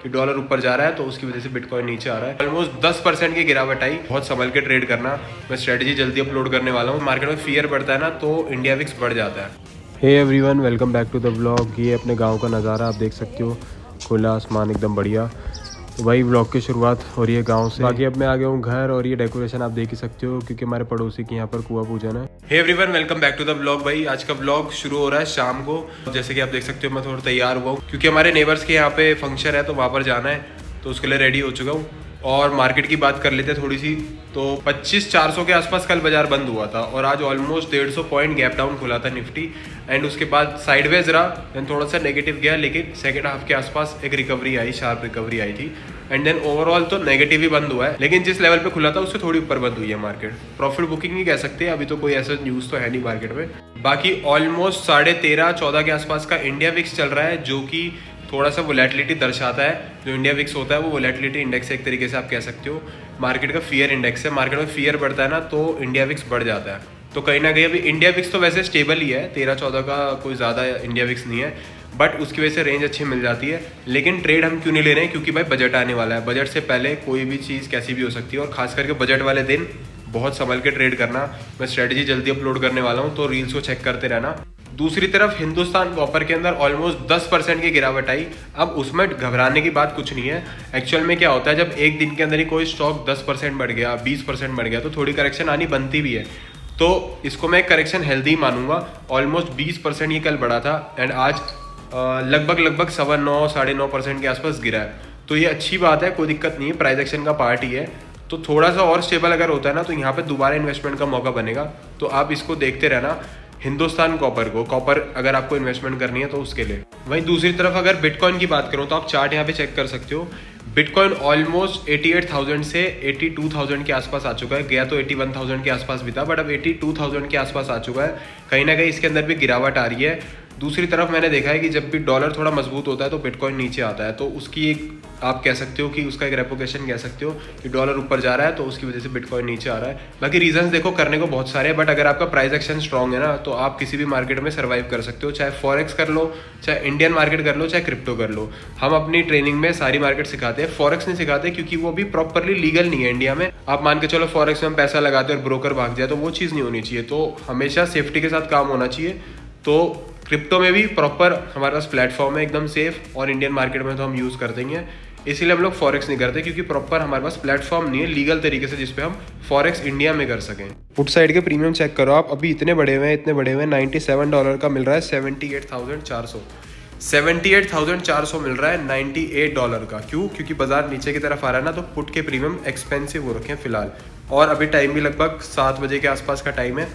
कि डॉलर ऊपर जा रहा है तो उसकी वजह से बिटकॉइन नीचे आ रहा है। ऑलमोस्ट 10% की गिरावट आई। बहुत संभल के ट्रेड करना। मैं स्ट्रेटजी जल्दी अपलोड करने वाला हूँ। मार्केट में फियर बढ़ता है ना तो इंडिया विक्स बढ़ जाता है। Hey everyone, welcome back to the vlog. ये अपने गांव का नज़ारा आप देख सकते हो, खुला आसमान एकदम बढ़िया। तो भाई व्लॉग की शुरुआत हो रही है गांव से। बाकी अब मैं आ गया हूँ घर और ये डेकोरेशन आप देख ही सकते हो क्योंकि हमारे पड़ोसी के यहाँ पर कुआं पूजन है। Hey everyone, welcome back to the vlog. भाई आज का व्लॉग शुरू हो रहा है शाम को। जैसे कि आप देख सकते हो मैं थोड़ा तैयार हुआ हूँ क्योंकि हमारे नेबर्स के यहाँ पे फंक्शन है तो वहाँ पर जाना है, तो उसके लिए रेडी हो चुका हूँ। और मार्केट की बात कर लेते हैं थोड़ी सी। तो 25,400 के आसपास कल बाजार बंद हुआ था और आज ऑलमोस्ट 150 पॉइंट गैप डाउन खुला था निफ्टी। एंड उसके बाद साइडवेज रहा, देन थोड़ा सा नेगेटिव गया, लेकिन सेकंड हाफ के आसपास एक रिकवरी आई, शार्प रिकवरी आई थी। एंड देन ओवरऑल तो नेगेटिव ही बंद हुआ है, लेकिन जिस लेवल पे खुला था उससे थोड़ी ऊपर बंद हुई है मार्केट। प्रॉफिट बुकिंग ही कह सकते हैं, अभी तो कोई ऐसा न्यूज़ तो है नहीं मार्केट में। बाकी ऑलमोस्ट 13.5-14 के आसपास का इंडिया विक्स चल रहा है, जो कि थोड़ा सा वोलेटिलिटी दर्शाता है। जो इंडिया विक्स होता है वो वोलेटिलिटी इंडेक्स है, एक तरीके से आप कह सकते हो। मार्केट का फियर इंडेक्स है। मार्केट में फियर बढ़ता है ना तो इंडिया विक्स बढ़ जाता है। तो कहीं ना कहीं अभी इंडिया विक्स तो वैसे स्टेबल ही है, 13-14 का कोई ज़्यादा इंडिया विक्स नहीं है, बट उसकी वजह से रेंज अच्छी मिल जाती है। लेकिन ट्रेड हम क्यों नहीं ले रहे हैं? क्योंकि भाई बजट आने वाला है। बजट से पहले कोई भी चीज़ कैसी भी हो सकती है, और खास करके बजट वाले दिन बहुत संभल के ट्रेड करना। मैं स्ट्रेटजी जल्दी अपलोड करने वाला हूँ, तो रील्स को चेक करते रहना। दूसरी तरफ हिंदुस्तान कॉपर के अंदर ऑलमोस्ट 10% की गिरावट आई। अब उसमें घबराने की बात कुछ नहीं है। एक्चुअल में क्या होता है, जब एक दिन के अंदर ही कोई स्टॉक 10% बढ़ गया, 20% बढ़ गया, तो थोड़ी करेक्शन आनी बनती भी है। तो इसको मैं करेक्शन हेल्दी मानूंगा। ऑलमोस्ट 20% ये कल बढ़ा था एंड आज लगभग 9.25-9.5% के आसपास गिरा है। तो ये अच्छी बात है, कोई दिक्कत नहीं है, प्राइस एक्शन का पार्ट ही है। तो थोड़ा सा और स्टेबल अगर होता है ना तो यहाँ पे दोबारा इन्वेस्टमेंट का मौका बनेगा। तो आप इसको देखते रहना, हिंदुस्तान कॉपर को। कॉपर अगर आपको इन्वेस्टमेंट करनी है तो उसके लिए। वहीं दूसरी तरफ अगर बिटकॉइन की बात करूं तो आप चार्ट यहाँ पे चेक कर सकते हो। बिटकॉइन ऑलमोस्ट 88,000 से 82,000 के आसपास आ चुका है। गया तो 81,000 के आसपास भी था, बट अब 82,000 के आसपास आ चुका है। कहीं ना कहीं इसके अंदर भी गिरावट आ रही है। दूसरी तरफ मैंने देखा है कि जब भी डॉलर थोड़ा मजबूत होता है तो बिटकॉइन नीचे आता है। तो उसकी एक आप कह सकते हो कि उसका एक रेपुटेशन कह सकते हो कि डॉलर ऊपर जा रहा है तो उसकी वजह से बिटकॉइन नीचे आ रहा है। बाकी रीजंस देखो करने को बहुत सारे हैं, बट अगर आपका प्राइस एक्शन स्ट्रॉन्ग है ना तो आप किसी भी मार्केट में सर्वाइव कर सकते हो। चाहे फॉरेक्स कर लो, चाहे इंडियन मार्केट कर लो, चाहे क्रिप्टो कर लो। हम अपनी ट्रेनिंग में सारी मार्केट सिखाते हैं, फॉरेक्स नहीं सिखाते क्योंकि वो भी प्रॉपरली लीगल नहीं है इंडिया में। आप मान के चलो फॉरेक्स में हम पैसा लगाते हैं और ब्रोकर भाग जाए, तो वो चीज़ नहीं होनी चाहिए। तो हमेशा सेफ्टी के साथ काम होना चाहिए। तो क्रिप्टो में भी प्रॉपर हमारे पास प्लेटफॉर्म है एकदम सेफ, और इंडियन मार्केट में तो हम यूज़ करते ही हैं। इसीलिए हम लोग फॉरेक्स नहीं करते क्योंकि प्रॉपर हमारे पास प्लेटफॉर्म नहीं है लीगल तरीके से जिसपे हम फॉरेक्स इंडिया में कर सकें। पुट साइड के प्रीमियम चेक करो आप, अभी इतने बड़े हुए हैं। $97 का मिल रहा है 78,400। 78,400 मिल रहा है $98 का। क्यों? क्योंकि बाजार नीचे की तरफ आ रहा है ना, तो पुट के प्रीमियम एक्सपेंसिव हो रखे हैं फिलहाल। और अभी टाइम भी लगभग 7 बजे के आसपास का टाइम है।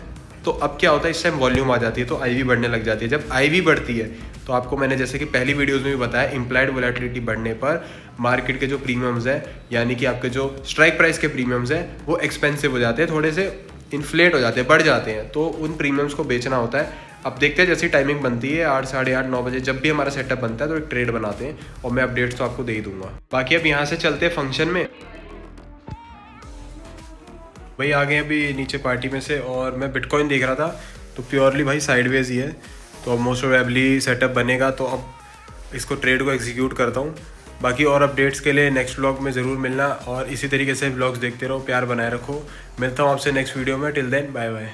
तो अब क्या होता है, इस टाइम वॉल्यूम आ जाती है तो आईवी बढ़ने लग जाती है। जब आईवी बढ़ती है तो आपको मैंने जैसे कि पहली वीडियोस में भी बताया, इम्प्लाइड वोलेटिलिटी बढ़ने पर मार्केट के जो प्रीमियम्स हैं, यानी कि आपके जो स्ट्राइक प्राइस के प्रीमियम्स हैं, वो एक्सपेंसिव हो जाते हैं, थोड़े से इन्फ्लेट हो जाते हैं, बढ़ जाते हैं। तो उन प्रीमियम्स को बेचना होता है। अब देखते हैं जैसी टाइमिंग बनती है 8, 8:30, 9 बजे जब भी हमारा सेटअप बनता है तो एक ट्रेड बनाते हैं और मैं अपडेट्स तो आपको दे ही दूंगा। बाकी अब यहाँ से चलते हैं फंक्शन में। भाई आ गए अभी नीचे पार्टी में से, और मैं बिटकॉइन देख रहा था तो प्योरली भाई साइडवेज ही है। तो अब मोस्ट प्रोबेबली सेटअप बनेगा तो अब इसको ट्रेड को एग्जीक्यूट करता हूँ। बाकी और अपडेट्स के लिए नेक्स्ट व्लॉग में ज़रूर मिलना, और इसी तरीके से व्लॉग्स देखते रहो, प्यार बनाए रखो। मिलता हूँ आपसे नेक्स्ट वीडियो में। Till then bye bye.